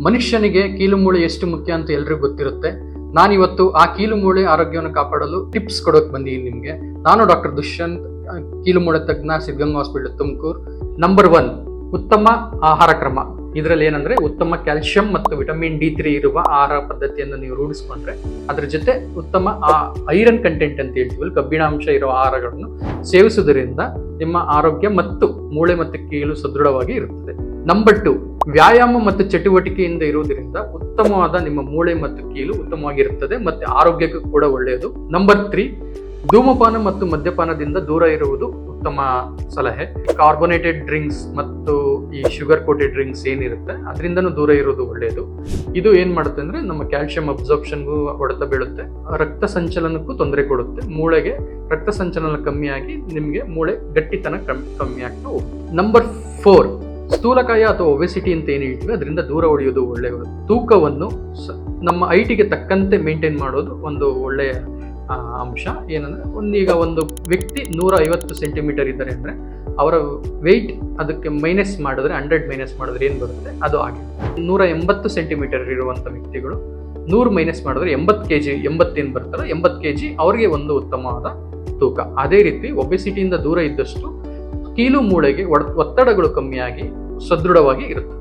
ಮನುಷ್ಯನಿಗೆ ಕೀಲು ಮೂಳೆ ಎಷ್ಟು ಮುಖ್ಯ ಅಂತ ಎಲ್ರಿಗೂ ಗೊತ್ತಿರುತ್ತೆ. ನಾನಿವತ್ತು ಆ ಕೀಲು ಮೂಳೆ ಆರೋಗ್ಯವನ್ನು ಕಾಪಾಡಲು ಟಿಪ್ಸ್ ಕೊಡೋಕೆ ಬಂದಿದ್ದೀನಿ ನಿಮಗೆ. ನಾನು ಡಾಕ್ಟರ್ ದುಷ್ಯಂತ್, ಕೀಲು ಮೂಳೆ ತಜ್ಞ, ಸಿದ್ಧಗಂಗಾ ಹಾಸ್ಪಿಟಲ್ ತುಮಕೂರು. ನಂಬರ್ 1, ಉತ್ತಮ ಆಹಾರ ಕ್ರಮ. ಇದರಲ್ಲಿ ಏನಂದ್ರೆ ಉತ್ತಮ ಕ್ಯಾಲ್ಸಿಯಂ ಮತ್ತು ವಿಟಮಿನ್ D3 ಇರುವ ಆಹಾರ ಪದ್ಧತಿಯನ್ನು ನೀವು ರೂಢಿಸ್ಕೊಂಡ್ರೆ, ಅದ್ರ ಜೊತೆ ಉತ್ತಮ ಐರನ್ ಕಂಟೆಂಟ್ ಅಂತ ಹೇಳ್ತೀವಲ್ಲ, ಕಬ್ಬಿಣಾಂಶ ಇರುವ ಆಹಾರಗಳನ್ನು ಸೇವಿಸುವುದರಿಂದ ನಿಮ್ಮ ಆರೋಗ್ಯ ಮತ್ತು ಮೂಳೆ ಮತ್ತು ಕೀಲು ಸದೃಢವಾಗಿ ಇರುತ್ತದೆ. ನಂಬರ್ 2, ವ್ಯಾಯಾಮ ಮತ್ತು ಚಟುವಟಿಕೆಯಿಂದ ಇರುವುದರಿಂದ ಉತ್ತಮವಾದ ನಿಮ್ಮ ಮೂಳೆ ಮತ್ತು ಕೀಲು ಉತ್ತಮವಾಗಿರುತ್ತದೆ ಮತ್ತು ಆರೋಗ್ಯಕ್ಕೂ ಕೂಡ ಒಳ್ಳೆಯದು. ನಂಬರ್ 3, ಧೂಮಪಾನ ಮತ್ತು ಮದ್ಯಪಾನದಿಂದ ದೂರ ಇರುವುದು ಉತ್ತಮ ಸಲಹೆ. ಕಾರ್ಬೋನೇಟೆಡ್ ಡ್ರಿಂಕ್ಸ್ ಮತ್ತು ಈ ಶುಗರ್ ಕೋಟೆಡ್ ಡ್ರಿಂಕ್ಸ್ ಏನಿರುತ್ತೆ ಅದರಿಂದನೂ ದೂರ ಇರೋದು ಒಳ್ಳೆಯದು. ಇದು ಏನ್ ಮಾಡುತ್ತೆ ಅಂದ್ರೆ ನಮ್ಮ ಕ್ಯಾಲ್ಸಿಯಂ ಅಬ್ಸಾರ್ಪ್ಷನ್ಗೂ ಹೊಡೆತ ಬೀಳುತ್ತೆ, ರಕ್ತ ಸಂಚಲನಕ್ಕೂ ತೊಂದರೆ ಕೊಡುತ್ತೆ. ಮೂಳೆಗೆ ರಕ್ತ ಸಂಚಲನ ಕಮ್ಮಿಯಾಗಿ ನಿಮಗೆ ಮೂಳೆ ಗಟ್ಟಿತನ ಕಮ್ಮಿ ಆಗ್ತಾ ಹೋಗುತ್ತೆ. ನಂಬರ್ 4, ಸ್ಥೂಲಕಾಯ ಅಥವಾ ಒಬೆಸಿಟಿ ಅಂತ ಏನ್ ಹೇಳ್ತೀವಿ ಅದರಿಂದ ದೂರ ಉಳಿಯೋದು ಒಳ್ಳೆಯದು. ತೂಕವನ್ನು ನಮ್ಮ ಹೈಟಿಗೆ ತಕ್ಕಂತೆ ಮೇಂಟೈನ್ ಮಾಡೋದು ಒಂದು ಒಳ್ಳೆಯ ಅಂಶ. ಏನಂದ್ರೆ ಈಗ ಒಂದು ವ್ಯಕ್ತಿ 150 ಸೆಂಟಿಮೀಟರ್ ಇದ್ದಾರೆ ಅಂದ್ರೆ ಅವರ ವೆಯ್ಟ್ ಅದಕ್ಕೆ ಮೈನಸ್ ಮಾಡಿದ್ರೆ 100 ಮೈನಸ್ ಮಾಡಿದ್ರೆ ಏನ್ ಬರುತ್ತೆ ಅದು ಆಗಿದೆ. 180 ಸೆಂಟಿಮೀಟರ್ ಇರುವಂತ ವ್ಯಕ್ತಿಗಳು 100 ಮೈನಸ್ ಮಾಡಿದ್ರೆ 80 kg, 80 ಏನ್ ಬರ್ತಾರೋ 80 kg ಅವರಿಗೆ ಒಂದು ಉತ್ತಮವಾದ ತೂಕ. ಅದೇ ರೀತಿ ಒಬೆಸಿಟಿಯಿಂದ ದೂರ ಇದ್ದಷ್ಟು ಕೀಲು ಮೂಳೆಗೆ ಒತ್ತಡಗಳು ಕಮ್ಮಿಯಾಗಿ ಸದೃಢವಾಗಿ ಇರುತ್ತೆ.